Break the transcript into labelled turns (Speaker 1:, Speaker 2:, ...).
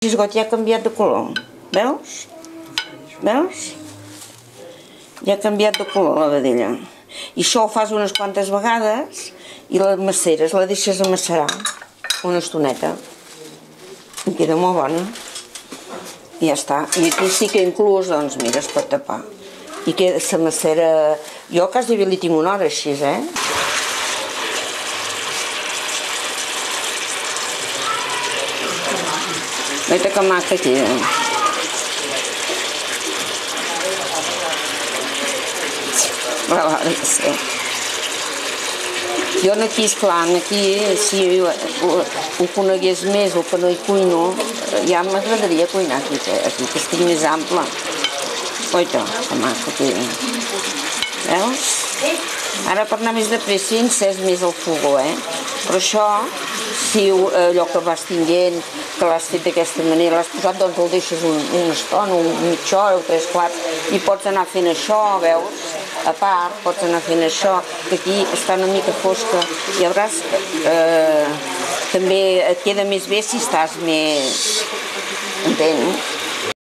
Speaker 1: l'esgot ja ha canviat de color, veus? Veus? Ja ha canviat de color la vedella. I això ho fas unes quantes vegades i la maceres, la deixes amacerar una estoneta. I queda molt bona. I ja està. I aquí sí que inclús, doncs mira, es pot tapar. I queda la macera... Jo quasi bé li tinc una hora així, Veita que maca queda. Jo aquí, esclar, aquí si ho conegués més o que no hi cuino, ja m'agradaria cuinar aquí, que estigui més ample. Oita, que maca queda. Veus? Ara per anar més de pressa he encès més el fogó, Però això, si allò que vas tinguent, que l'has fet d'aquesta manera, l'has posat, doncs el deixes una estona, mitja hora o 3/4, i pots anar fent això, veus? A part, pots anar fent això, que aquí està una mica fosca, i veuràs, també et queda més bé si estàs més... Entens?